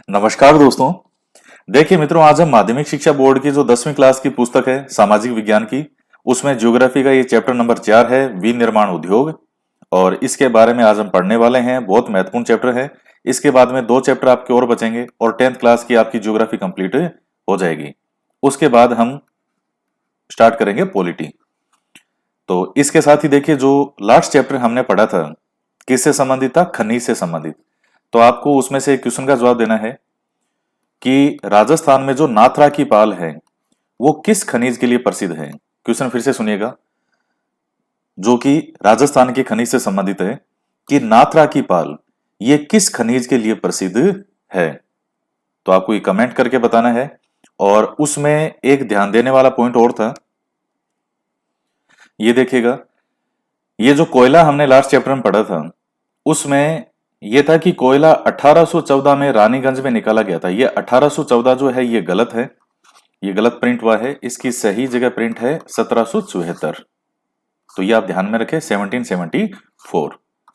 नमस्कार दोस्तों। देखिए मित्रों, आज हम माध्यमिक शिक्षा बोर्ड की जो 10वीं क्लास की पुस्तक है सामाजिक विज्ञान की, उसमें ज्योग्राफी का ये चैप्टर नंबर 4 है, विनिर्माण उद्योग। और इसके बारे में आज हम पढ़ने वाले हैं। बहुत महत्वपूर्ण चैप्टर है। इसके बाद में 2 चैप्टर आपके और बचेंगे और 10th क्लास की आपकी ज्योग्राफी कंप्लीट हो जाएगी। उसके बाद हम स्टार्ट करेंगे पॉलिटी। तो इसके साथ ही देखिए, जो लास्ट चैप्टर हमने पढ़ा था किससे संबंधित था? खनिज से संबंधित। तो आपको उसमें से एक क्वेश्चन का जवाब देना है कि राजस्थान में जो नाथरा की पाल है वो किस खनिज के लिए प्रसिद्ध है। क्वेश्चन फिर से सुनिएगा, जो कि राजस्थान के खनिज से संबंधित है कि नाथरा की पाल ये किस खनिज के लिए प्रसिद्ध है। तो आपको ये कमेंट करके बताना है। और उसमें एक ध्यान देने वाला पॉइंट और था, ये देखिएगा, ये जो कोयला हमने लास्ट चैप्टर में पढ़ा था उसमें यह था कि कोयला 1814 में रानीगंज में निकाला गया था। ये 1814 जो है ये गलत है, ये गलत प्रिंट हुआ है। इसकी सही जगह प्रिंट है 1774। तो ये आप ध्यान में रखें, 1774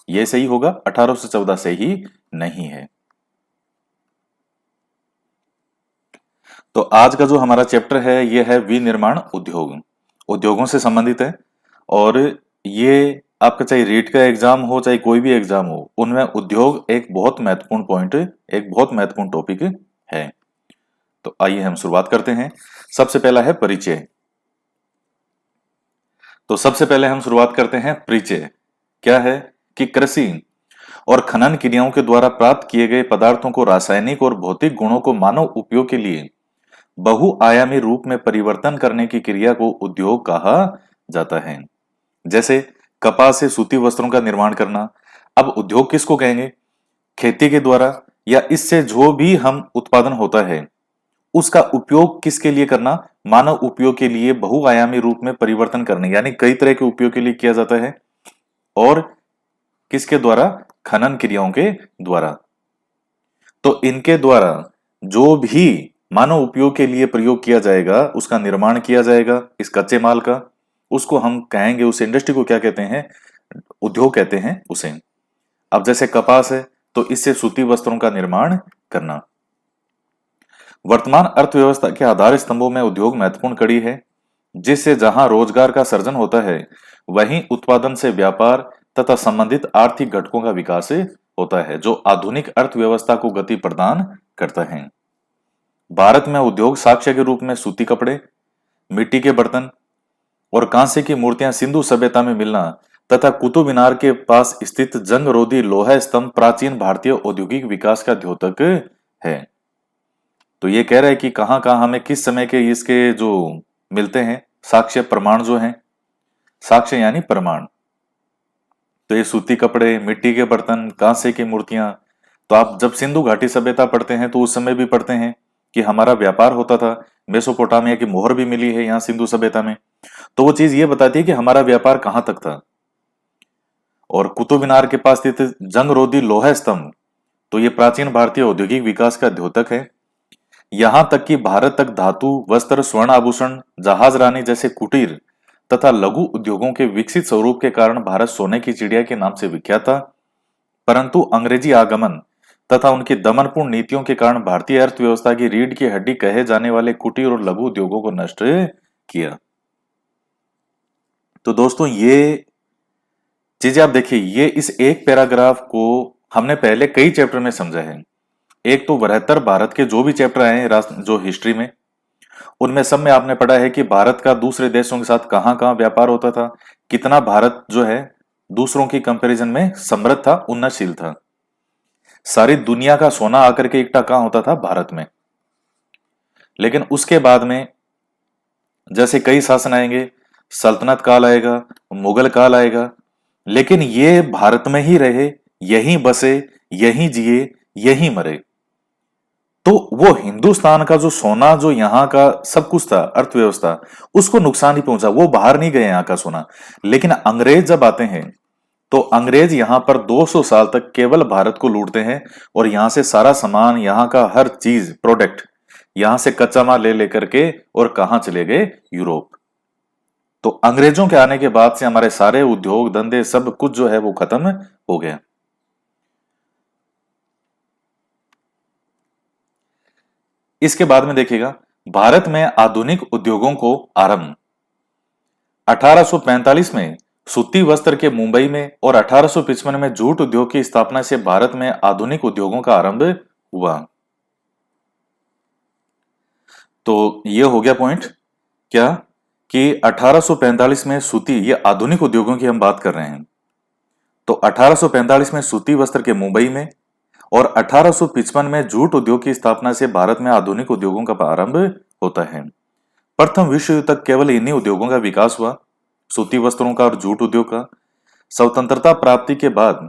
ये सही होगा, 1814 से ही नहीं है। तो आज का जो हमारा चैप्टर है ये है विनिर्माण उद्योग, उद्योगों से संबंधित है। और ये आपका चाहे रीट का एग्जाम हो चाहे कोई भी एग्जाम हो, उनमें उद्योग एक बहुत महत्वपूर्ण पॉइंट, एक बहुत महत्वपूर्ण टॉपिक है। तो आइए हम शुरुआत करते हैं। सबसे पहला है परिचय। तो सबसे पहले हम शुरुआत करते हैं परिचय। क्या है कि कृषि और खनन क्रियाओं के द्वारा प्राप्त किए गए पदार्थों को रासायनिक और भौतिक गुणों को मानव उपयोग के लिए बहुआयामी रूप में परिवर्तन करने की क्रिया को उद्योग कहा जाता है। जैसे कपास से सूती वस्त्रों का निर्माण करना। अब उद्योग किसको कहेंगे? खेती के द्वारा या इससे जो भी हम उत्पादन होता है उसका उपयोग किसके लिए करना? मानव उपयोग के लिए बहुआयामी रूप में परिवर्तन करने, यानी कई तरह के उपयोग के लिए किया जाता है। और किसके द्वारा? खनन क्रियाओं के द्वारा। तो इनके द्वारा जो भी मानव उपयोग के लिए प्रयोग किया जाएगा, उसका निर्माण किया जाएगा इस कच्चे माल का, उसको हम कहेंगे, उस इंडस्ट्री को क्या कहते हैं? उद्योग कहते हैं उसे। अब जैसे कपास है तो इससे सूती वस्त्रों का निर्माण करना। वर्तमान अर्थव्यवस्था के आधार स्तंभों में उद्योग महत्वपूर्ण कड़ी है, जिससे जहां रोजगार का सृजन होता है वहीं उत्पादन से व्यापार तथा संबंधित आर्थिक घटकों का विकास होता है, जो आधुनिक अर्थव्यवस्था को गति प्रदान करता है। भारत में उद्योग साक्ष्य के रूप में सूती कपड़े, मिट्टी के बर्तन और कांसे की मूर्तियां सिंधु सभ्यता में मिलना तथा कुतुब मीनार के पास स्थित जंग-रोधी लोहा स्तंभ प्राचीन भारतीय औद्योगिक विकास का द्योतक है। तो ये कह रहा है कि कहां कहां हमें किस समय के इसके जो मिलते हैं साक्ष्य, प्रमाण जो हैं, साक्ष्य यानी प्रमाण। तो ये सूती कपड़े, मिट्टी के बर्तन, कांसे की मूर्तियां। तो आप जब सिंधु घाटी सभ्यता पढ़ते हैं तो उस समय भी पढ़ते हैं कि हमारा व्यापार होता था। मेसोपोटामिया की मोहर भी मिली है यहाँ सिंधु सभ्यता में। तो वो चीज ये बताती है कि हमारा व्यापार कहां तक था। और कुतुब मीनार के पास स्थित जंग-रोधी लोहा स्तंभ, तो ये प्राचीन भारतीय औद्योगिक विकास का द्योतक है। यहां तक कि भारत तक धातु, वस्त्र, स्वर्ण आभूषण, जहाज रानी जैसे कुटीर तथा लघु उद्योगों के विकसित स्वरूप के कारण भारत सोने की चिड़िया के नाम से विख्यात था। परंतु अंग्रेजी आगमन तथा उनकी दमनपूर्ण नीतियों के कारण भारतीय अर्थव्यवस्था की रीढ़ की हड्डी कहे जाने वाले कुटीर और लघु उद्योगों को नष्ट किया। तो दोस्तों ये चीजें आप देखिए, ये इस एक पैराग्राफ को हमने पहले कई चैप्टर में समझा है। एक तो 72 भारत के जो भी चैप्टर आए हैं जो हिस्ट्री में, उनमें सब में आपने पढ़ा है कि भारत का दूसरे देशों के साथ कहां कहां व्यापार होता था, कितना भारत जो है दूसरों की कंपैरिजन में समृद्ध था, उन्नतशील था। सारी दुनिया का सोना आकर के इकट्ठा कहां होता था? भारत में। लेकिन उसके बाद में जैसे कई शासन आएंगे, सल्तनत काल आएगा, मुगल काल आएगा, लेकिन ये भारत में ही रहे, यहीं बसे, यहीं जिए, यहीं मरे। तो वो हिंदुस्तान का जो सोना, जो यहाँ का सब कुछ था, अर्थव्यवस्था, उसको नुकसान ही पहुंचा। वो बाहर नहीं गए यहाँ का सोना। लेकिन अंग्रेज जब आते हैं तो अंग्रेज यहाँ पर 200 साल तक केवल भारत को लूटते हैं और यहाँ से सारा सामान, यहाँ का हर चीज, प्रोडक्ट, यहाँ से कच्चा माल ले लेकर के और कहाँ चले गए? यूरोप। तो अंग्रेजों के आने के बाद से हमारे सारे उद्योग धंधे सब कुछ जो है वो खत्म हो गया। इसके बाद में देखिएगा, भारत में आधुनिक उद्योगों को आरंभ। 1845 में सूती वस्त्र के मुंबई में और 1855 में जूट उद्योग की स्थापना से भारत में आधुनिक उद्योगों का आरंभ हुआ। तो ये हो गया पॉइंट क्या, कि 1845 में सूती, ये आधुनिक उद्योगों की हम बात कर रहे हैं। तो 1845 में सूती वस्त्र के मुंबई में और 1855 में जूट उद्योग की स्थापना से भारत में आधुनिक उद्योगों का प्रारंभ होता है। प्रथम विश्व युद्ध तक केवल इन्हीं उद्योगों का विकास हुआ, सूती वस्त्रों का और जूट उद्योग का। स्वतंत्रता प्राप्ति के बाद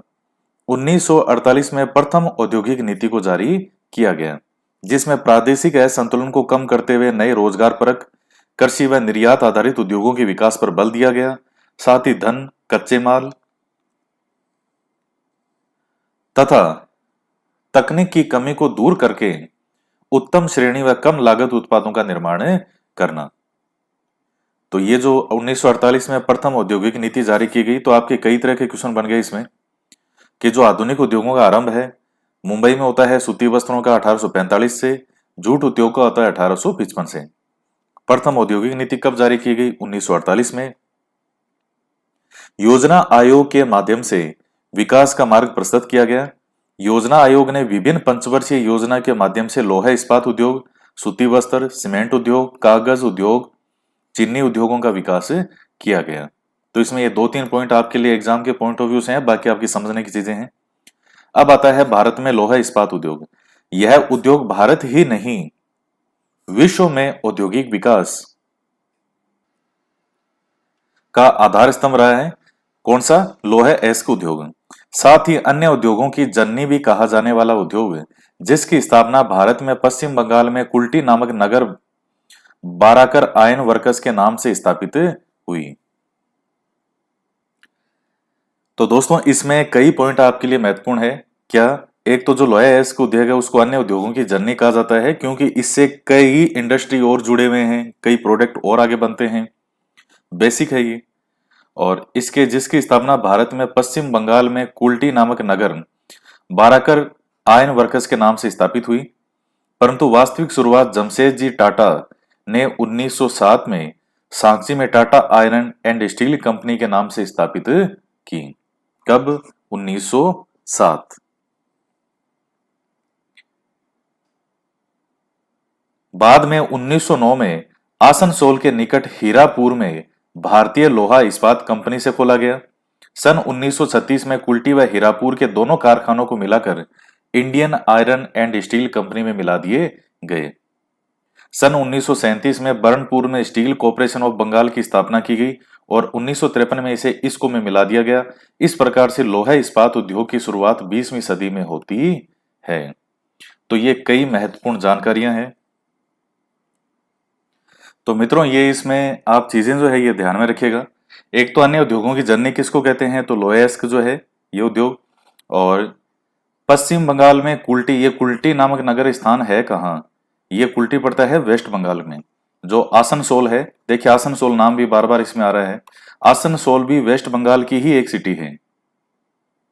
1948 में प्रथम औद्योगिक नीति को जारी किया गया, जिसमें प्रादेशिक असंतुलन को कम करते हुए नए रोजगारपरक कृषि व निर्यात आधारित उद्योगों के विकास पर बल दिया गया। साथ ही धन, कच्चे माल तथा तकनीक की कमी को दूर करके उत्तम श्रेणी व कम लागत उत्पादों का निर्माण करना। तो ये जो 1948 में प्रथम औद्योगिक नीति जारी की गई, तो आपके कई तरह के क्वेश्चन बन गए इसमें, कि जो आधुनिक उद्योगों का आरंभ है मुंबई में होता है सूती वस्त्रों का 1845 से, जूट उद्योग का होता है 1855 से। प्रथम औद्योगिक नीति कब जारी की गई? 1948 में। योजना आयोग के माध्यम से विकास का मार्ग प्रस्तुत किया गया। योजना आयोग ने विभिन्न पंचवर्षीय योजना के माध्यम से लोहा इस्पात उद्योग, सूती वस्त्र, सीमेंट उद्योग, कागज उद्योग, चीनी उद्योगों का विकास किया गया। तो इसमें ये 2-3 पॉइंट आपके लिए एग्जाम के पॉइंट ऑफ व्यू से हैं, बाकी आपकी समझने की चीजें हैं। अब आता है भारत में लोहा इस्पात उद्योग। यह उद्योग भारत ही नहीं, विश्व में औद्योगिक विकास का आधार स्तंभ रहा है। कौन सा? लोहा इस्पात उद्योग। साथ ही अन्य उद्योगों की जननी भी कहा जाने वाला उद्योग, जिसकी स्थापना भारत में पश्चिम बंगाल में कुल्टी नामक नगर बाराकर आयन वर्कर्स के नाम से स्थापित हुई। तो दोस्तों इसमें कई पॉइंट आपके लिए महत्वपूर्ण है। क्या? एक तो जो लोहा इस्पात उद्योग है उसको अन्य उद्योगों की जननी कहा जाता है, क्योंकि इससे कई इंडस्ट्री और जुड़े हुए हैं, कई प्रोडक्ट और आगे बनते हैं। बेसिक है ये। और इसके जिसकी स्थापना भारत में पश्चिम बंगाल में कुल्टी नामक नगर बाराकर आयन वर्कर्स के नाम से स्थापित हुई। परंतु वास्तविक शुरुआत जमशेदजी टाटा ने 1907 में सांची में Tata iron and steel company के नाम से स्थापित की। कब? 1907। बाद में 1909 में आसनसोल के निकट हीरापुर में भारतीय लोहा इस्पात कंपनी से खोला गया। सन 1936 में कुल्टी व हीरापुर के दोनों कारखानों को मिलाकर Indian iron and steel company में मिला दिए गए। सन 1937 में बर्नपुर में स्टील कॉर्पोरेशन ऑफ बंगाल की स्थापना की गई और 1953 में इसे इसको में मिला दिया गया। इस प्रकार से लोहा इस्पात उद्योग की शुरुआत 20वीं सदी में होती है। तो ये कई महत्वपूर्ण जानकारियां हैं। तो मित्रों ये इसमें आप चीजें जो है ये ध्यान में रखिएगा। एक तो अन्य उद्योगों की जननी किसको कहते हैं? तो लोहा इस्पात जो है ये उद्योग। और पश्चिम बंगाल में कुल्टी, ये कुल्टी नामक नगर स्थान है कहाँ? ये कुल्टी पड़ता है वेस्ट बंगाल में। जो आसनसोल है, देखिए आसनसोल नाम भी बार बार इसमें आ रहा है, आसनसोल भी वेस्ट बंगाल की ही एक सिटी है।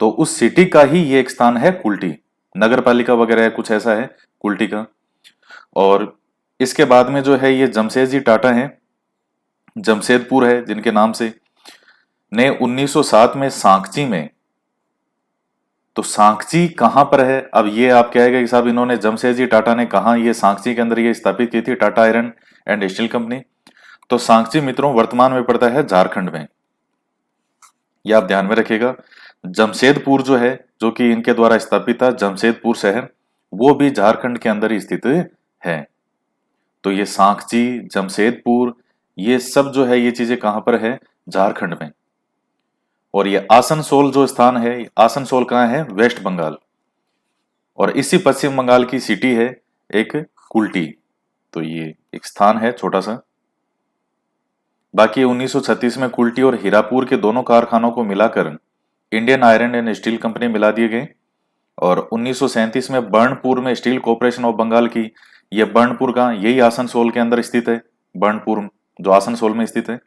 तो उस सिटी का ही ये एक स्थान है कुल्टी, नगर पालिका वगैरह कुछ ऐसा है कुल्टी का। और इसके बाद में जो है ये जमशेदजी टाटा है, जमशेदपुर है जिनके नाम से, ने 1907 में सांकची में। तो सांकची कहां पर है? अब ये आप कहेगा कि साहब इन्होंने जमशेदजी टाटा ने कहा ये सांकची के अंदर ये स्थापित की थी Tata iron and steel company. तो सांकची मित्रों वर्तमान में पड़ता है झारखंड में, ये आप ध्यान में रखिएगा। जमशेदपुर जो है, जो कि इनके द्वारा स्थापित था जमशेदपुर शहर, वो भी झारखंड के अंदर ही स्थित है। तो ये सांकची, जमशेदपुर, ये सब जो है ये चीजें कहां पर है? झारखंड में। और ये आसनसोल जो स्थान है, आसनसोल कहाँ है? वेस्ट बंगाल। और इसी पश्चिम बंगाल की सिटी है एक कुल्टी। तो ये एक स्थान है छोटा सा। बाकी 1936 में कुल्टी और हीरापुर के दोनों कारखानों को मिलाकर Indian iron and steel company मिला दिए गए। और 1937 में बर्नपुर में स्टील कॉर्पोरेशन ऑफ बंगाल की, ये बर्नपुर का यही आसनसोल के अंदर स्थित है, बर्नपुर जो आसनसोल में स्थित है।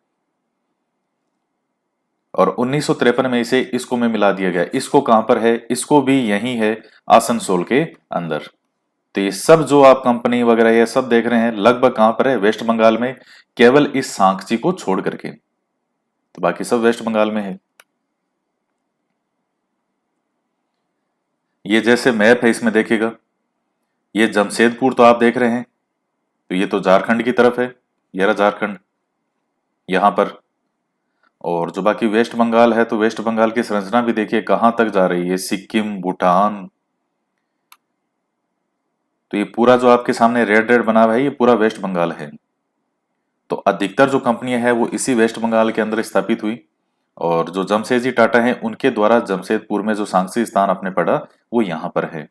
और 1953 में इसे इसको में मिला दिया गया। इसको कहां पर है? इसको भी यही है आसनसोल के अंदर। तो ये सब जो आप कंपनी वगैरह ये सब देख रहे हैं लगभग कहां पर है, वेस्ट बंगाल में, केवल इस सांची को छोड़ करके, तो बाकी सब वेस्ट बंगाल में है। ये जैसे मैप है इसमें देखिएगा, ये जमशेदपुर तो आप देख रहे हैं, तो ये तो झारखंड की तरफ है, ये रहा झारखंड यहां पर। और जो बाकी वेस्ट बंगाल है, तो वेस्ट बंगाल की संरचना भी देखिए कहां तक जा रही है, सिक्किम, भूटान। तो ये पूरा जो आपके सामने रेड रेड बना हुआ है, ये पूरा वेस्ट बंगाल है। तो अधिकतर जो कंपनियां हैं वो इसी वेस्ट बंगाल के अंदर स्थापित हुई, और जो जमशेदजी टाटा हैं उनके द्वारा जमशेदपुर में जो सांची स्थान आपने पढ़ा वो यहां पर है।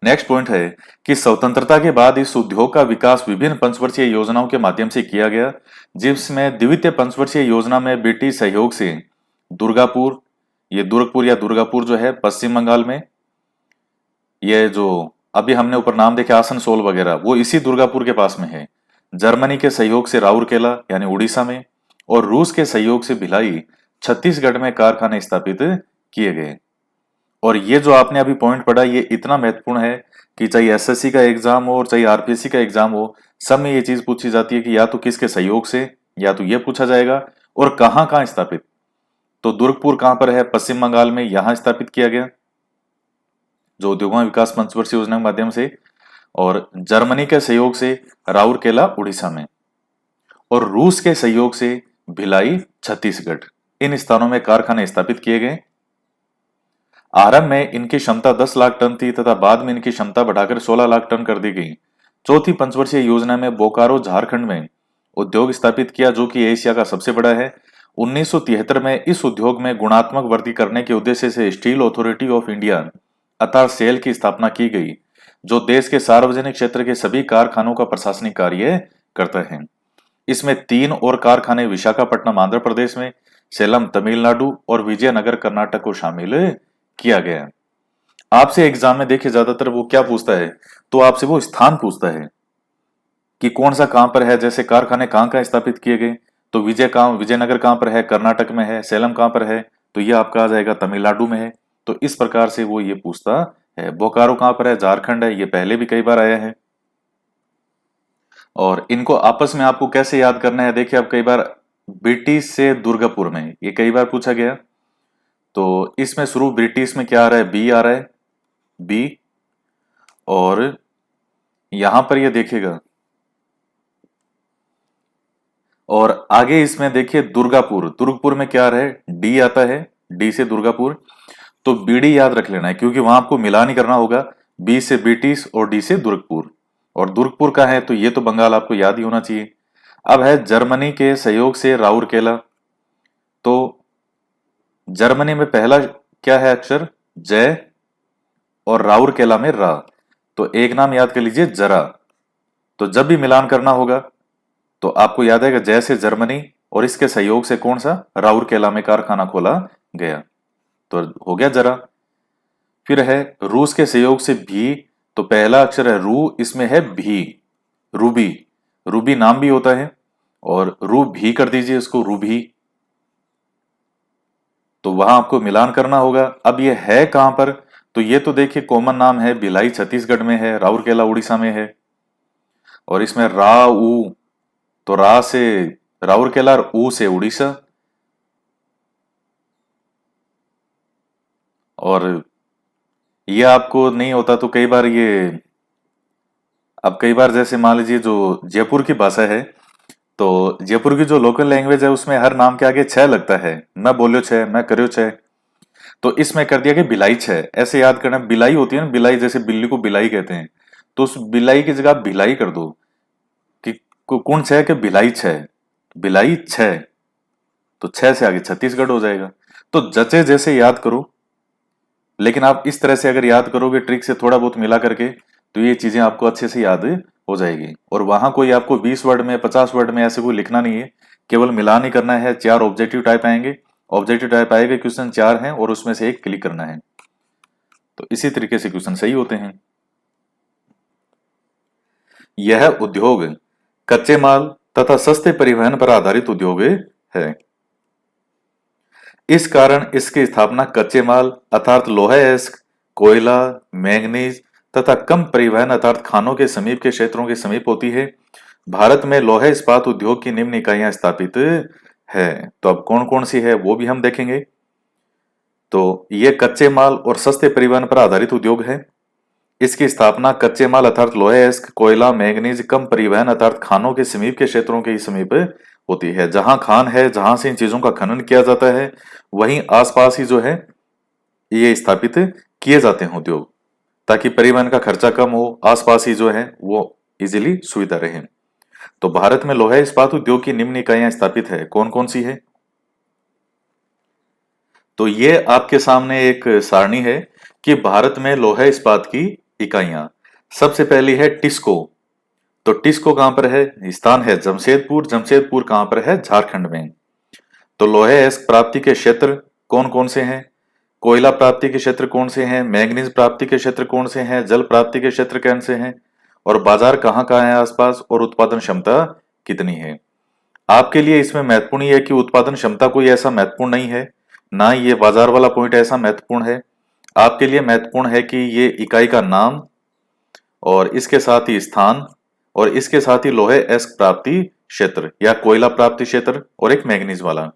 नेक्स्ट पॉइंट है कि स्वतंत्रता के बाद इस उद्योग का विकास विभिन्न पंचवर्षीय योजनाओं के माध्यम से किया गया, जिसमें द्वितीय पंचवर्षीय योजना में ब्रिटिश सहयोग से दुर्गापुर, ये दुर्गपुर या दुर्गापुर जो है पश्चिम बंगाल में, ये जो अभी हमने ऊपर नाम देखे आसनसोल वगैरह वो इसी दुर्गापुर के पास में है। जर्मनी के सहयोग से राउरकेला यानी उड़ीसा में, और रूस के सहयोग से भिलाई छत्तीसगढ़ में कारखाने स्थापित किए गए। और ये जो आपने अभी पॉइंट पढ़ा ये इतना महत्वपूर्ण है कि चाहे एसएससी का एग्जाम हो और चाहे आरपीएससी का एग्जाम हो, सब में ये चीज पूछी जाती है कि या तो किसके सहयोग से, या तो ये पूछा जाएगा और कहाँ कहाँ स्थापित। तो दुर्गपुर कहाँ पर है, पश्चिम बंगाल में, यहां स्थापित किया गया जो उद्योगों विकास पंचवर्षीय योजना के माध्यम से, और जर्मनी के सहयोग से राउरकेला उड़ीसा में, और रूस के सहयोग से भिलाई छत्तीसगढ़, इन स्थानों में कारखाने स्थापित किए गए। आरंभ में इनकी क्षमता 10 लाख टन थी तथा बाद में इनकी क्षमता बढ़ाकर 16 लाख टन कर दी गई। चौथी पंचवर्षीय योजना में बोकारो झारखंड में उद्योग स्थापित किया जो कि एशिया का सबसे बड़ा है। 1973 में इस उद्योग में गुणात्मक वृद्धि करने के उद्देश्य से स्टील अथॉरिटी ऑफ इंडिया अर्थात सेल की स्थापना की गई, जो देश के सार्वजनिक क्षेत्र के सभी कारखानों का प्रशासनिक कार्य करता है। इसमें 3 और कारखाने विशाखापट्टनम आंध्र प्रदेश में, सेलम तमिलनाडु और विजयनगर कर्नाटक को शामिल किया गया है। आपसे एग्जाम में देखिए ज्यादातर वो क्या पूछता है, तो आपसे वो स्थान पूछता है कि कौन सा कहां पर है, जैसे कारखाने कहां कहां स्थापित किए गए, तो विजयनगर कहां पर है, कर्नाटक में है, सेलम कहां पर है, तो ये आपका आ जाएगा तमिलनाडु में है। तो इस प्रकार से वो ये पूछता है। बोकारो कहां पर है, झारखंड है, ये पहले भी कई बार आया है। और इनको आपस में आपको कैसे याद करना है, देखिए अब कई बार ब्रिटिश से दुर्गापुर में ये कई बार पूछा गया, तो इसमें शुरू ब्रिटिश में क्या आ रहा है, बी आ रहा है, बी। और यहां पर ये देखिएगा, और आगे इसमें देखिए दुर्गापुर, दुर्गपुर में क्या आ रहा है, डी आता है, डी से दुर्गापुर। तो बीडी याद रख लेना है क्योंकि वहां आपको मिलान ही करना होगा, बी से ब्रिटिश और डी से दुर्गपुर। और दुर्गपुर का है तो ये तो बंगाल आपको याद ही होना चाहिए। अब है जर्मनी के सहयोग से राउरकेला, तो जर्मनी में पहला क्या है अक्षर, जय, और राउरकेला में रा, तो एक नाम याद कर लीजिए जरा। तो जब भी मिलान करना होगा तो आपको याद आएगा जय से जर्मनी, और इसके सहयोग से कौन सा, राउरकेला में कारखाना खोला गया, तो हो गया जरा। फिर है रूस के सहयोग से भी, तो पहला अक्षर है रू, इसमें है भी, रूबी, रूबी नाम भी होता है, और रू भी कर दीजिए इसको, रूबी। तो वहां आपको मिलान करना होगा। अब ये है कहां पर, तो ये तो देखिए कॉमन नाम है, भिलाई छत्तीसगढ़ में है, राउरकेला उड़ीसा में है। और इसमें रा ऊ, तो रा से राउरकेला और ऊ से उड़ीसा। और ये आपको नहीं होता तो कई बार ये, अब कई बार जैसे मान लीजिए जो जयपुर की भाषा है, तो जयपुर की जो लोकल लैंग्वेज है उसमें हर नाम के आगे छह लगता है, मैं बोलियो छह, मैं करियो छह। तो इसमें कर दिया कि बिलाई छह, ऐसे याद करना, बिलाई होती है ना, बिलाई जैसे बिल्ली को बिलाई कहते हैं, तो उस बिलाई की जगह आप भिलाई कर दो कि कौन छह के भिलाई छह, बिलाई छह, तो छह से आगे छत्तीसगढ़ हो जाएगा। तो जचे जैसे याद करो, लेकिन आप इस तरह से अगर याद करोगे ट्रिक से थोड़ा बहुत मिला करके, तो ये चीजें आपको अच्छे से याद हो जाएगी। और वहां कोई आपको 20 वर्ड में 50 वर्ड में ऐसे कोई लिखना नहीं है, केवल मिलान ही करना है। 4 ऑब्जेक्टिव टाइप आएंगे, ऑब्जेक्टिव टाइप आएगा, क्वेश्चन 4 हैं और उसमें से एक क्लिक करना है। तो इसी तरीके से क्वेश्चन सही होते हैं। यह उद्योग कच्चे माल तथा सस्ते परिवहन पर आधारित उद्योग है। इस कारण इसकी स्थापना कच्चे माल अर्थात लोहे अयस्क, कोयला, मैंगनीज तथा कम परिवहन अर्थात खानों के समीप के क्षेत्रों के समीप होती है। भारत में लोहे इस्पात उद्योग की निम्न इकाइयां स्थापित है। तो अब कौन कौन सी है वो भी हम देखेंगे। तो ये कच्चे माल और सस्ते परिवहन पर आधारित उद्योग है। इसकी स्थापना कच्चे माल अर्थात लोहे अयस्क, कोयला, मैंगनीज, कम परिवहन अर्थात खानों के समीप के क्षेत्रों के समीप होती है। जहां खान है, जहां से इन चीजों का खनन किया जाता है, वहीं आसपास ही जो है ये स्थापित किए जाते हैं उद्योग, ताकि परिवहन का खर्चा कम हो, आसपास ही जो है वो इजीली सुविधा रहे। तो भारत में लोहे इस्पात उद्योग की निम्न इकाइयां स्थापित है। कौन कौन सी है? तो ये आपके सामने एक सारणी है कि भारत में लोहे इस्पात की इकाइयां। सबसे पहली है टिस्को। तो टिस्को कहां पर है? स्थान है जमशेदपुर। जमशेदपुर कहां पर है? झारखंड में। तो लोहे अयस्क प्राप्ति के क्षेत्र कौन कौन से हैं? कोयला प्राप्ति के क्षेत्र कौन से हैं? मैंगनीज प्राप्ति के क्षेत्र कौन से हैं? जल प्राप्ति के क्षेत्र कौन से हैं? और बाजार कहाँ कहाँ है आसपास, और उत्पादन क्षमता कितनी है? आपके लिए इसमें महत्वपूर्ण ये है कि उत्पादन क्षमता कोई ऐसा महत्वपूर्ण नहीं है, ना ये बाजार वाला पॉइंट ऐसा महत्वपूर्ण है। आपके लिए महत्वपूर्ण है कि ये इकाई का नाम और इसके साथ ही स्थान और इसके साथ ही लोहे अयस्क प्राप्ति क्षेत्र या कोयला प्राप्ति क्षेत्र और एक मैंगनीज वाला।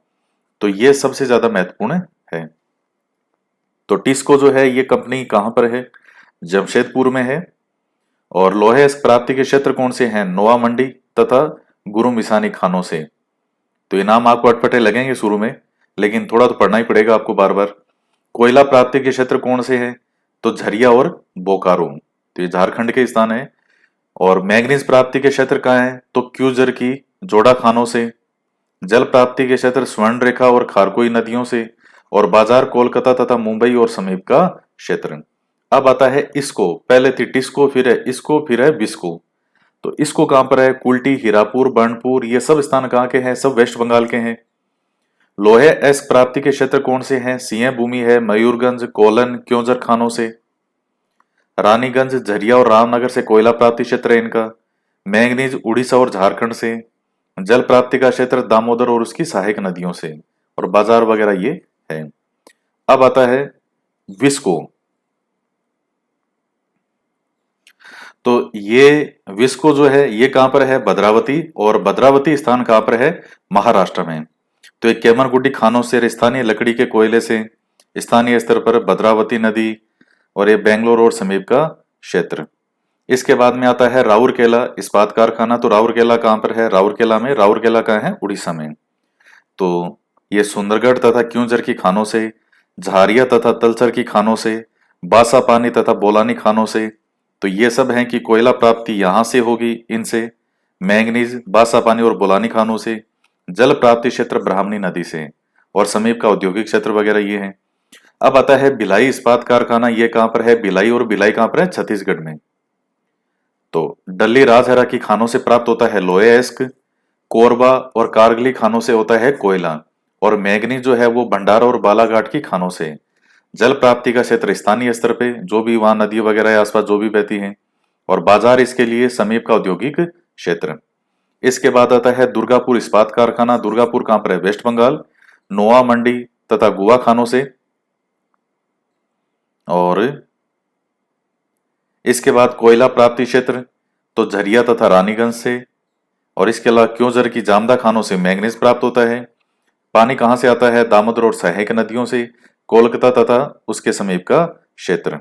तो ये सबसे ज्यादा महत्वपूर्ण है। तो टिस्को जो है ये कंपनी कहां पर है? जमशेदपुर में है। और लोहे अयस्क प्राप्ति के क्षेत्र कौन से हैं? नोआ मंडी तथा गुरु मिसानी खानों से। तो ये नाम आपको अटपटे लगेंगे शुरू में, लेकिन थोड़ा तो पढ़ना ही पड़ेगा आपको बार बार। कोयला प्राप्ति के क्षेत्र कौन से हैं? तो झरिया और बोकारो। तो ये झारखंड के स्थान है। और मैंगनीज प्राप्ति के क्षेत्र कहाँ है? तो क्यूजर की जोड़ा खानों से। जल प्राप्ति के क्षेत्र स्वर्ण रेखा और खारकोई नदियों से। और बाजार कोलकाता तथा मुंबई और समीप का क्षेत्र। अब आता है इसको। पहले थी टिस्को, फिर है इसको, फिर है बिस्को। तो इसको कहां पर है? कुल्टी, हीरापुर, बर्नपुर, ये सब स्थान कहाँ के हैं? सब वेस्ट बंगाल के हैं। लोहे अयस्क प्राप्ति के क्षेत्र कौन से हैं? सिंह भूमि है, मयूरगंज, कोलन, क्योंझर खानों से। रानीगंज, झरिया और रामनगर से कोयला प्राप्ति क्षेत्र है इनका। मैंगनीज उड़ीसा और झारखंड से। जल प्राप्ति का क्षेत्र दामोदर और उसकी सहायक नदियों से। और बाजार वगैरह ये है। अब आता है विस्को। तो ये विस्को जो है ये कहां पर है? भद्रावती। और भद्रावती स्थान कहां पर है? महाराष्ट्र में। तो ये केमरगुड्डी खानों से, स्थानीय लकड़ी के कोयले से, स्थानीय स्तर पर भद्रावती नदी और ये बेंगलोर और समीप का क्षेत्र। इसके बाद में आता है राउरकेला इस्पात कारखाना। तो राउरकेला कहां पर है? राउरकेला में। राउरकेला कहां है? उड़ीसा में। तो ये सुंदरगढ़ तथा क्यूंझर की खानों से, झारिया तथा तलचर की खानों से, बासा पानी तथा बोलानी खानों से। तो ये सब हैं कि कोयला प्राप्ति यहां से होगी इनसे, मैंगनीज, बासा पानी और बोलानी खानों से। जल प्राप्ति क्षेत्र ब्राह्मणी नदी से और समीप का औद्योगिक क्षेत्र वगैरह ये है। अब आता है भिलाई इस्पात कारखाना। ये कहां पर है? भिलाई। और भिलाई कहां पर है? छत्तीसगढ़ में। तो डल्ली राजहरा की खानों से प्राप्त होता है लोहे अयस्क। कोरबा और कारगिली खानों से होता है कोयला। और मैंगनीज जो है वो भंडारा और बालाघाट की खानों से। जल प्राप्ति का क्षेत्र स्थानीय स्तर पे, जो भी वहां नदी वगैरह है आसपास जो भी बहती हैं। और बाजार इसके लिए समीप का औद्योगिक क्षेत्र। इसके बाद आता है दुर्गापुर इस्पात कारखाना। दुर्गापुर कहां पर है? वेस्ट बंगाल। नोआ मंडी तथा गुआ खानों से। और इसके बाद कोयला प्राप्ति क्षेत्र तो झरिया तथा रानीगंज से। और इसके अलावा क्योंझर की जामदा खानों से मैंगनीज प्राप्त होता है। पानी कहां से आता है? दामोदर और सहायक नदियों से, कोलकाता तथा उसके समीप का क्षेत्र।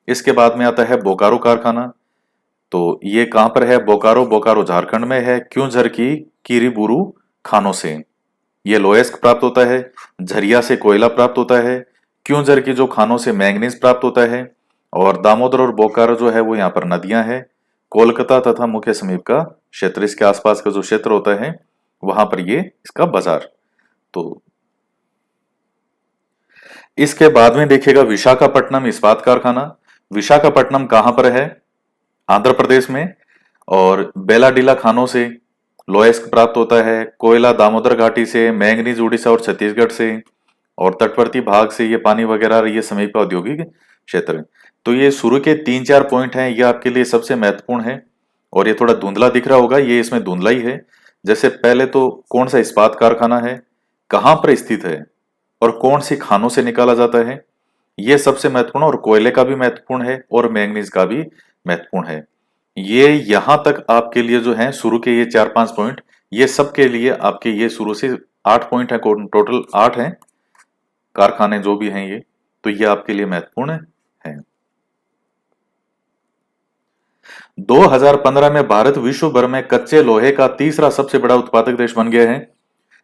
इसके बाद में आता है बोकारो कारखाना। तो ये कहां पर है? बोकारो। बोकारो झारखंड में है। क्योंझर की कीरीबुरू खानों से ये लोहे अयस्क प्राप्त होता है। झरिया से कोयला प्राप्त होता है। क्योंझर की जो खानों से मैंगनीज प्राप्त होता है। और दामोदर और बोकारो जो है वो यहाँ पर नदियां हैं। कोलकाता तथा मुख्य समीप का क्षेत्र, इसके आसपास का जो क्षेत्र होता है वहां पर ये इसका बाजार। तो इसके बाद में देखिएगा विशाखापट्टनम इस्पात कारखाना। विशाखापट्टनम कहां पर है? आंध्र प्रदेश में। और बेलाडीला खानों से लोहे अयस्क प्राप्त होता है। कोयला दामोदर घाटी से, मैंगनीज उड़ीसा और छत्तीसगढ़ से। और तटवर्ती भाग से ये पानी वगैरह ये समीप का औद्योगिक क्षेत्र। तो ये शुरू के 3-4 पॉइंट हैं, ये आपके लिए सबसे महत्वपूर्ण है। और ये थोड़ा धुंधला दिख रहा होगा, ये इसमें धुंधला ही है। जैसे पहले तो कौन सा इस्पात कारखाना है, कहां पर स्थित है और कौन सी खानों से निकाला जाता है, ये सबसे महत्वपूर्ण, और कोयले का भी महत्वपूर्ण है और मैंगनीज का भी महत्वपूर्ण है। ये यहां तक आपके लिए जो है शुरू के ये 4-5 पॉइंट, ये सब के लिए आपके ये शुरू से 8 पॉइंट है, टोटल 8 हैं कारखाने जो भी हैं ये, तो ये आपके लिए महत्वपूर्ण है। 2015 में भारत विश्व भर में कच्चे लोहे का तीसरा सबसे बड़ा उत्पादक देश बन गया है,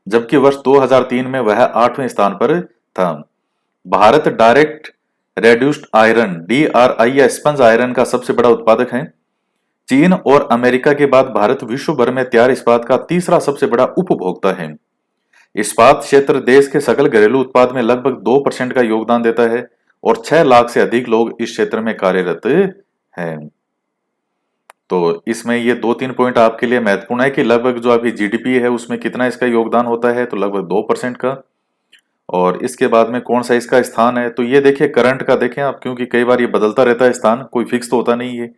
जबकि वर्ष 2003 में वह 8वें स्थान पर था। Bharat direct reduced iron DRI या स्पंज आयरन का सबसे बड़ा उत्पादक है। चीन और अमेरिका के बाद भारत विश्व भर में तैयार इस्पात का तीसरा सबसे बड़ा उपभोक्ता है। इस्पात क्षेत्र देश के सकल घरेलू उत्पाद में लगभग 2% का योगदान देता है और 6 लाख से अधिक लोग इस क्षेत्र में कार्यरत हैं। तो इसमें ये 2-3 पॉइंट आपके लिए महत्वपूर्ण है कि लगभग जो अभी जीडीपी है उसमें कितना इसका योगदान होता है, तो लगभग 2% का। और इसके बाद में कौन सा इसका स्थान है, तो ये देखिए करंट का देखें आप, क्योंकि कई बार ये बदलता रहता है स्थान, कोई फिक्स तो होता नहीं है।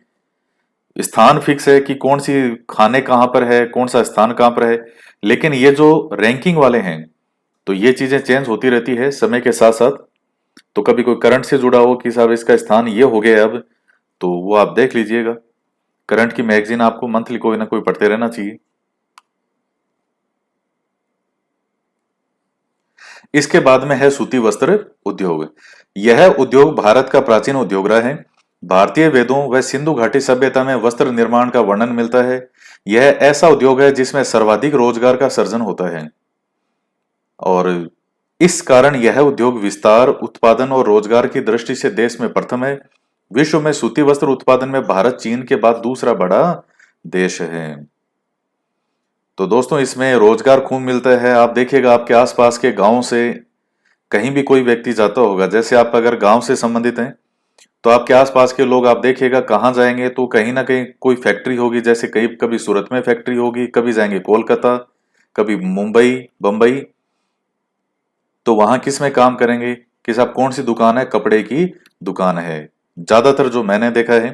स्थान फिक्स है कि कौन सी खाने कहाँ पर है, कौन सा स्थान कहाँ पर है, लेकिन ये जो रैंकिंग वाले हैं तो ये चीजें चेंज होती रहती है समय के साथ साथ। तो कभी कोई करंट से जुड़ा हो कि साहब इसका स्थान ये हो गया अब, तो वो आप देख लीजिएगा। करंट की मैगजीन आपको मंथली कोई ना कोई पढ़ते रहना चाहिए। इसके बाद में है सूती वस्त्र उद्योग। यह उद्योग भारत का प्राचीन उद्योग रहा है। भारतीय वेदों व सिंधु घाटी सभ्यता में वस्त्र निर्माण का वर्णन मिलता है। यह ऐसा उद्योग है जिसमें सर्वाधिक रोजगार का सृजन होता है और इस कारण यह उद्योग विस्तार, उत्पादन और रोजगार की दृष्टि से देश में प्रथम है। विश्व में सूती वस्त्र उत्पादन में भारत चीन के बाद दूसरा बड़ा देश है। तो दोस्तों इसमें रोजगार खूब मिलता है। आप देखिएगा आपके आसपास के गांव से कहीं भी कोई व्यक्ति जाता होगा, जैसे आप अगर गांव से संबंधित हैं तो आपके आसपास के लोग आप देखिएगा कहाँ जाएंगे, तो कहीं ना कहीं कोई फैक्ट्री होगी, जैसे कहीं कभी सूरत में फैक्ट्री होगी, कभी जाएंगे कोलकाता, कभी मुंबई, बंबई। तो वहां किस में काम करेंगे कि साहब कौन सी दुकान है, कपड़े की दुकान है ज्यादातर जो मैंने देखा है।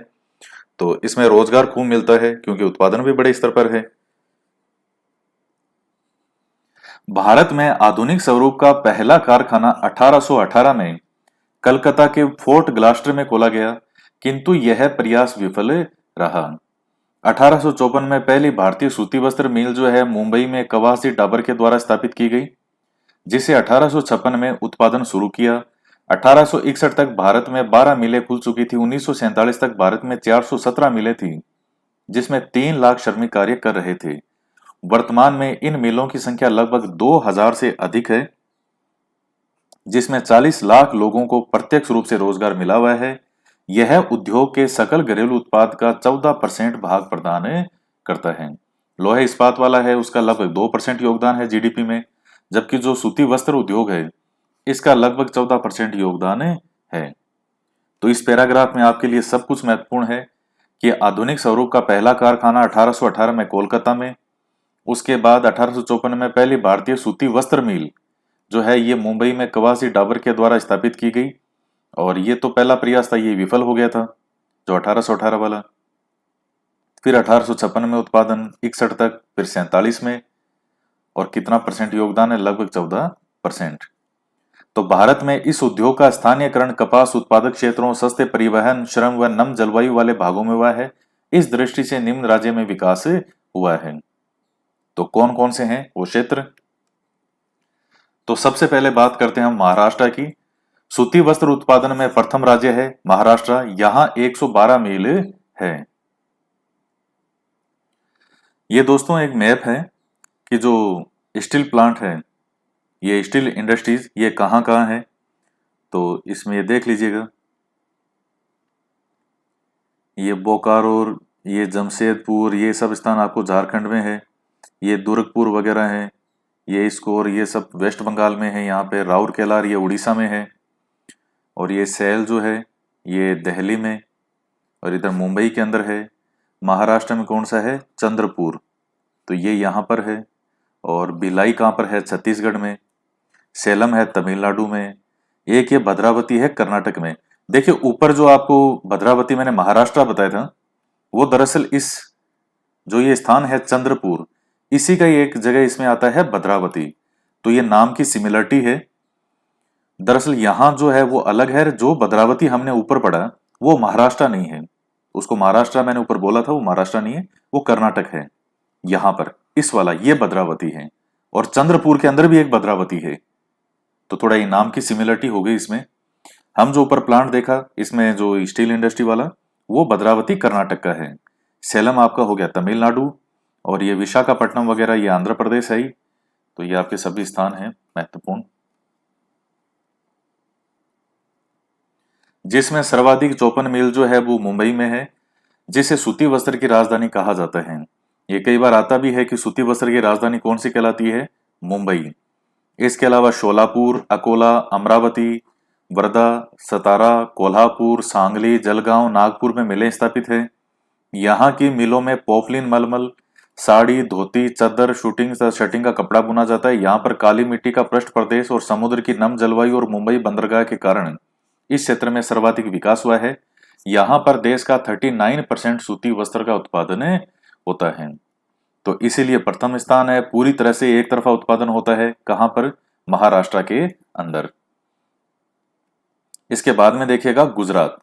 तो इसमें रोजगार खूब मिलता है क्योंकि उत्पादन भी बड़े स्तर पर है। भारत में आधुनिक स्वरूप का पहला कारखाना 1818 में कलकत्ता के फोर्ट ग्लास्टर में खोला गया, किंतु यह प्रयास विफल रहा। 1854 में पहली भारतीय सूती वस्त्र मिल जो है मुंबई में कवासी डाबर के द्वारा स्थापित की गई, जिसे 1856 में उत्पादन शुरू किया। 1861 तक भारत में 12 मिलें खुल चुकी थी। 1947 तक भारत में 417 मिलें थी, जिसमें 3 लाख श्रमिक कार्य कर रहे थे। वर्तमान में इन मिलों की संख्या लगभग 2000 से अधिक है, जिसमें 40 लाख लोगों को प्रत्यक्ष रूप से रोजगार मिला हुआ है। यह उद्योग के सकल घरेलू उत्पाद का 14% भाग प्रदान करता है। लोहे इस्पात वाला है उसका लगभग 2% योगदान है जीडीपी में, जबकि जो सूती वस्त्र उद्योग है इसका लगभग 14% योगदान है। तो इस पैराग्राफ में आपके लिए सब कुछ महत्वपूर्ण है कि आधुनिक स्वरूप का पहला कारखाना 1818 में कोलकाता में, उसके बाद 1854 में पहली भारतीय सूती वस्त्र मिल जो है ये मुंबई में कवासी डाबर के द्वारा स्थापित की गई, और ये तो पहला प्रयास था, ये विफल हो गया था जो 1818 वाला। फिर 1856 में उत्पादन, 61 तक, फिर 47 में, और कितना परसेंट योगदान है, लगभग 14%। तो भारत में इस उद्योग का स्थानीयकरण कपास उत्पादक क्षेत्रों, सस्ते परिवहन, श्रम व नम जलवायु वाले भागों में हुआ है। इस दृष्टि से निम्न राज्य में विकास हुआ है। तो कौन कौन से हैं वो क्षेत्र, तो सबसे पहले बात करते हैं हम महाराष्ट्र की। सूती वस्त्र उत्पादन में प्रथम राज्य है महाराष्ट्र, यहां 112 मिल है। ये दोस्तों एक मैप है कि जो स्टील प्लांट है, ये स्टील इंडस्ट्रीज ये कहां कहां है, तो इसमें ये देख लीजिएगा। ये बोकारो, ये जमशेदपुर, ये सब स्थान आपको झारखंड में है। ये दुर्गपुर वगैरह है, ये इसको, और ये सब वेस्ट बंगाल में है। यहाँ पे राउरकेला ये उड़ीसा में है, और ये सैल जो है ये दिल्ली में, और इधर मुंबई के अंदर है। महाराष्ट्र में कौन सा है, चंद्रपुर, तो ये यहाँ पर है। और भिलाई कहाँ पर है, छत्तीसगढ़ में। सेलम है तमिलनाडु में। एक ये भद्रावती है कर्नाटक में। देखिए ऊपर जो आपको भद्रावती मैंने महाराष्ट्र बताया था, वो दरअसल इस जो ये स्थान है चंद्रपुर, इसी का ही एक जगह इसमें आता है भद्रावती। तो ये नाम की सिमिलरिटी है। दरअसल यहाँ जो है वो अलग है, जो भद्रावती हमने ऊपर पढ़ा वो महाराष्ट्र नहीं है। उसको महाराष्ट्र मैंने ऊपर बोला था, वो महाराष्ट्र नहीं है, वो कर्नाटक है। यहाँ पर इस वाला ये भद्रावती है, और चंद्रपुर के अंदर भी एक भद्रावती है। तो थोड़ा ये नाम की सिमिलरिटी हो गई इसमें। हम जो ऊपर प्लांट देखा इसमें जो स्टील इंडस्ट्री वाला, वो भद्रावती कर्नाटक का है। सेलम आपका हो गया तमिलनाडु, और ये विशाखापट्टनम वगैरह ये आंध्र प्रदेश है ही। तो ये आपके सभी स्थान हैं महत्वपूर्ण। जिसमें सर्वाधिक चौपन मील जो है वो मुंबई में है, जिसे सूती वस्त्र की राजधानी कहा जाता है। ये कई बार आता भी है कि सूती वस्त्र की राजधानी कौन सी कहलाती है, मुंबई। इसके अलावा शोलापुर, अकोला, अमरावती, वर्धा, सतारा, कोल्हापुर, सांगली, जलगांव, नागपुर में मिलें स्थापित है। यहाँ की मिलों में पोफलिन मलमल, साड़ी, धोती, चादर, शूटिंग तथा शर्टिंग का कपड़ा बुना जाता है। यहाँ पर काली मिट्टी का पृष्ठ प्रदेश और समुद्र की नम जलवायु और मुंबई बंदरगाह के कारण इस क्षेत्र में सर्वाधिक विकास हुआ है। यहाँ पर देश का 39% सूती वस्त्र का उत्पादन होता है। तो इसीलिए प्रथम स्थान है। पूरी तरह से एक तरफा उत्पादन होता है कहां पर, महाराष्ट्र के अंदर। इसके बाद में देखिएगा गुजरात,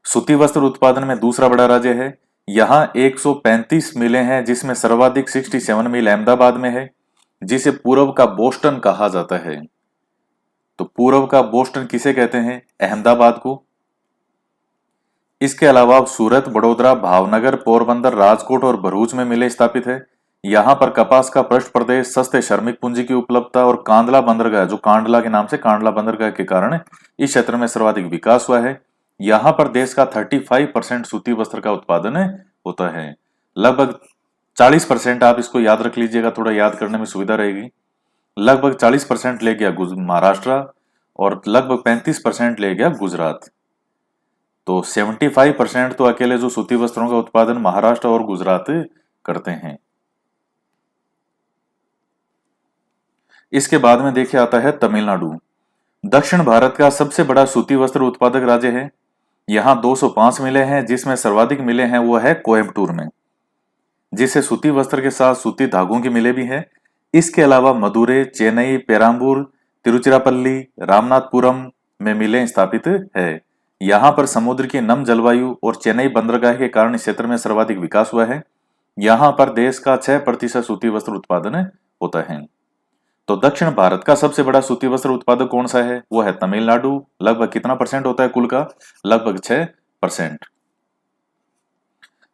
सूती वस्त्र उत्पादन में दूसरा बड़ा राज्य है। यहां 135 मिलें हैं, जिसमें सर्वाधिक 67 मिल अहमदाबाद में है, जिसे पूर्व का बोस्टन कहा जाता है। तो पूर्व का बोस्टन किसे कहते हैं, अहमदाबाद को। इसके अलावा सूरत, बड़ोदरा, भावनगर, पोरबंदर, राजकोट और भरूच में मिलें स्थापित है। यहाँ पर कपास का पृष्ठ प्रदेश, सस्ते श्रमिक पूंजी की उपलब्धता और कांडला बंदरगाह, जो कांडला के नाम से कांडला बंदरगाह के कारण इस क्षेत्र में सर्वाधिक विकास हुआ है। यहाँ पर देश का 35% सूती वस्त्र का उत्पादन होता है। लगभग 40%, आप इसको याद रख लीजिएगा, थोड़ा याद करने में सुविधा रहेगी। लगभग 40% ले गया महाराष्ट्र, और लगभग 35% ले गया गुजरात। तो 75% तो अकेले जो सूती वस्त्रों का उत्पादन महाराष्ट्र और गुजरात करते हैं। इसके बाद में देखिए आता है तमिलनाडु। दक्षिण भारत का सबसे बड़ा सूती वस्त्र उत्पादक राज्य है। यहाँ 205 मिलें हैं, जिसमें सर्वाधिक मिलें हैं वो है कोयम्बटूर में, जिसे सूती वस्त्र के साथ सूती धागों की मिलें भी हैं। इसके अलावा मदुरै, चेन्नई, पेराम्बूर, तिरुचिरापल्ली, रामनाथपुरम में मिलें स्थापित है। यहाँ पर समुद्र की नम जलवायु और चेन्नई बंदरगाह के कारण इस क्षेत्र में सर्वाधिक विकास हुआ है। यहाँ पर देश का 6% सूती वस्त्र उत्पादन होता है। तो दक्षिण भारत का सबसे बड़ा सूती वस्त्र उत्पादक कौन सा है, वो है तमिलनाडु। लगभग कितना परसेंट होता है कुल का, लगभग 6%।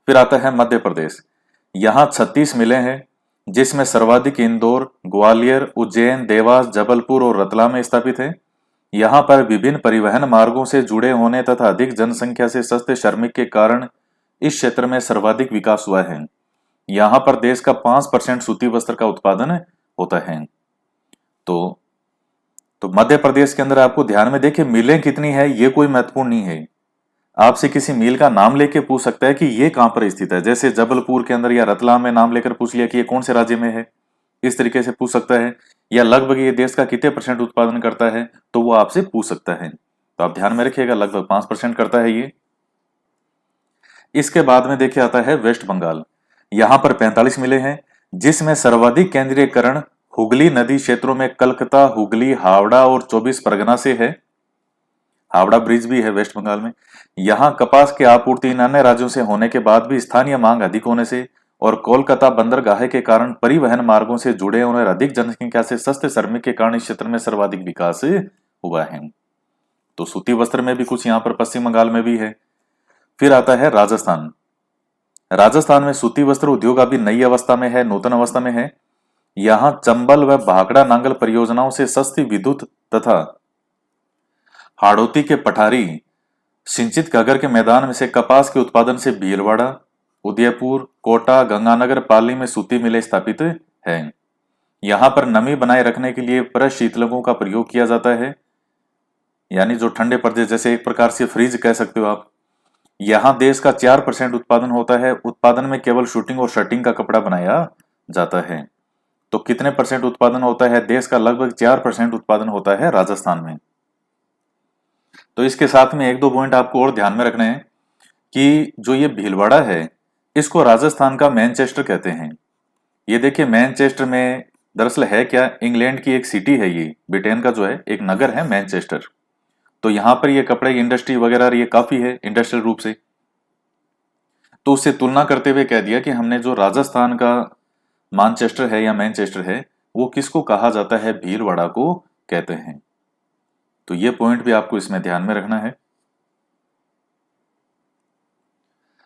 फिर आता है मध्य प्रदेश। यहाँ 36 मिलें हैं, जिसमें सर्वाधिक इंदौर, ग्वालियर, उज्जैन, देवास, जबलपुर और रतलाम में स्थापित है। यहाँ पर विभिन्न परिवहन मार्गों से जुड़े होने तथा अधिक जनसंख्या से सस्ते श्रमिक के कारण इस क्षेत्र में सर्वाधिक विकास हुआ है। यहाँ पर देश का 5% सूती वस्त्र का उत्पादन होता है। तो मध्य प्रदेश के अंदर आपको ध्यान में देखिए मिलें कितनी है, ये कोई महत्वपूर्ण नहीं है। आपसे किसी मिल का नाम लेके पूछ सकता है कि ये कहां पर स्थित है, जैसे जबलपुर के अंदर या रतलाम में नाम लेकर पूछ लिया कि ये कौन से राज्य में है, इस तरीके से पूछ सकता है। या लगभग ये देश का कितने % उत्पादन करता है, तो वो आपसे पूछ सकता है। तो आप ध्यान में रखिएगा, लगभग 5% करता है ये। इसके बाद में देखिए आता है वेस्ट बंगाल। यहां पर 45 मिले हैं, जिसमें सर्वाधिक केंद्रीयकरण हुगली नदी क्षेत्रों में कलकत्ता, हुगली, हावड़ा और 24 परगना से है। हावड़ा ब्रिज भी है वेस्ट बंगाल में। यहां कपास की आपूर्ति इन अन्य राज्यों से होने के बाद भी स्थानीय मांग अधिक होने से और कोलकाता बंदरगाह के कारण परिवहन मार्गों से जुड़े और अधिक जनसंख्या से सस्ते श्रमिक के कारण इस क्षेत्र में सर्वाधिक विकास हुआ है। तो सूती वस्त्र में भी कुछ यहाँ पर पश्चिम बंगाल में भी है। फिर आता है राजस्थान। राजस्थान में सूती वस्त्र उद्योग अभी नई अवस्था में है, नूतन अवस्था में है। यहां चंबल व भाखड़ा नांगल परियोजनाओं से सस्ती विद्युत तथा हाड़ौती के पठारी सिंचित घगर के मैदान में से कपास के उत्पादन से भीलवाड़ा, उदयपुर, कोटा, गंगानगर, पाली में सूती मिलें स्थापित है। यहां पर नमी बनाए रखने के लिए प्रशीतलकों का प्रयोग किया जाता है, यानी जो ठंडे प्रदेश, जैसे एक प्रकार से फ्रीज कह सकते हो आप। यहां देश का 4% उत्पादन होता है। उत्पादन में केवल शूटिंग और शर्टिंग का कपड़ा बनाया जाता है। तो कितने % उत्पादन होता है, देश का लगभग 4% उत्पादन होता है राजस्थान में। तो इसके साथ में एक दो पॉइंट आपको और ध्यान में रखने हैं कि जो ये भीलवाड़ा है, इसको राजस्थान का मैनचेस्टर कहते हैं। ये देखिए मैनचेस्टर में दरअसल है क्या, इंग्लैंड की एक सिटी है ये, ब्रिटेन का जो है एक नगर है मैनचेस्टर। तो यहाँ पर ये कपड़े की इंडस्ट्री वगैरह ये काफी है इंडस्ट्रियल रूप से। तो उससे तुलना करते हुए कह दिया कि हमने जो राजस्थान का मानचेस्टर है या मैनचेस्टर है, वो किसको कहा जाता है, भीलवाड़ा को कहते हैं। तो ये पॉइंट भी आपको इसमें ध्यान में रखना है।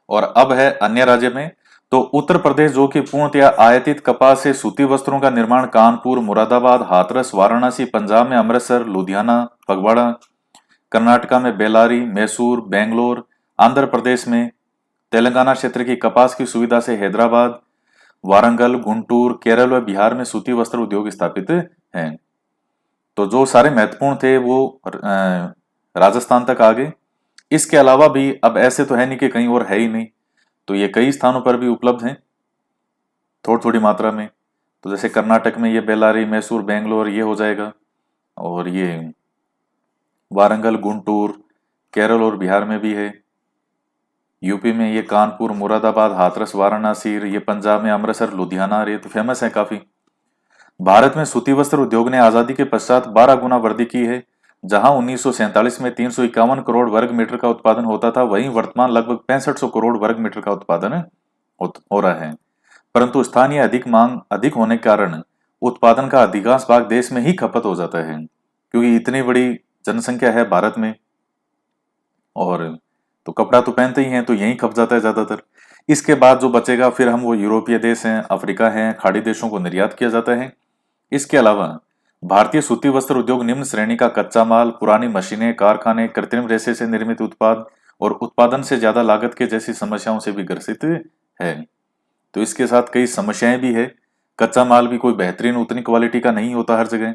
और अब है अन्य राज्य में। तो उत्तर प्रदेश जो कि पूर्णतया आयातित कपास से सूती वस्त्रों का निर्माण कानपुर, मुरादाबाद, हाथरस, वाराणसी, पंजाब में अमृतसर, लुधियाना, फगवाड़ा, कर्नाटका में बेलारी, मैसूर, बेंगलोर, आंध्र प्रदेश में, तेलंगाना क्षेत्र की कपास की सुविधा से हैदराबाद, वारंगल, गुंटूर, केरल व बिहार में सूती वस्त्र उद्योग स्थापित हैं। तो जो सारे महत्वपूर्ण थे वो राजस्थान तक आ गए। इसके अलावा भी अब ऐसे तो है नहीं कि कहीं और है ही नहीं, तो ये कई स्थानों पर भी उपलब्ध हैं थोड़ी थोड़ी मात्रा में। तो जैसे कर्नाटक में ये बेलारी, मैसूर, बेंगलोर ये हो जाएगा, और ये वारंगल, गुंटूर, केरल और बिहार में भी है। यूपी में ये कानपुर, मुरादाबाद, हाथरस, वाराणसी, ये पंजाब में अमृतसर, लुधियाना, ये तो फेमस है काफी। भारत में सूती वस्त्र उद्योग ने आजादी के पश्चात 12 गुना वृद्धि की है। जहां 1947 में 351 करोड़ वर्ग मीटर का उत्पादन होता था, वहीं वर्तमान लगभग 6500 करोड़ वर्ग मीटर का उत्पादन हो रहा है। परंतु स्थानीय अधिक मांग अधिक होने के कारण उत्पादन का अधिकांश भाग देश में ही खपत हो जाता है, क्योंकि इतनी बड़ी जनसंख्या है भारत में, और तो कपड़ा तो पहनते ही हैं, तो यही खप जाता है ज्यादातर। इसके बाद जो बचेगा फिर हम वो यूरोपीय देश हैं, अफ्रीका हैं, खाड़ी देशों को निर्यात किया जाता है। इसके अलावा भारतीय सूती वस्त्र उद्योग निम्न श्रेणी का कच्चा माल, पुरानी मशीनें, कारखाने, कृत्रिम रेशे से निर्मित उत्पाद और उत्पादन से ज्यादा लागत के जैसी समस्याओं से भी ग्रसित है। तो इसके साथ कई समस्याएं भी है। कच्चा माल भी कोई बेहतरीन उतनी क्वालिटी का नहीं होता हर जगह,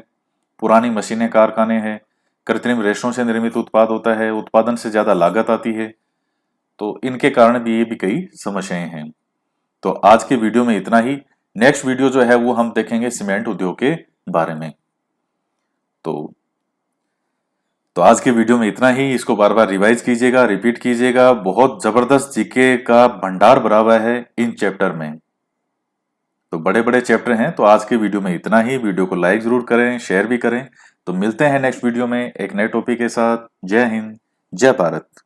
पुरानी मशीनें, कारखाने हैं, कृत्रिम रेशों से निर्मित उत्पाद होता है, उत्पादन से ज्यादा लागत आती है। तो इनके कारण भी ये भी कई समस्याएं हैं। तो आज के वीडियो में इतना ही। नेक्स्ट वीडियो जो है वो हम देखेंगे सीमेंट उद्योग के बारे में। तो आज के वीडियो में इतना ही। इसको बार बार रिवाइज कीजिएगा, रिपीट कीजिएगा। बहुत जबरदस्त जीके का भंडार भरा हुआ है इन चैप्टर में, तो बड़े बड़े चैप्टर हैं। तो आज के वीडियो में इतना ही। वीडियो को लाइक जरूर करें, शेयर भी करें। तो मिलते हैं नेक्स्ट वीडियो में एक नए टॉपिक के साथ। जय हिंद, जय भारत।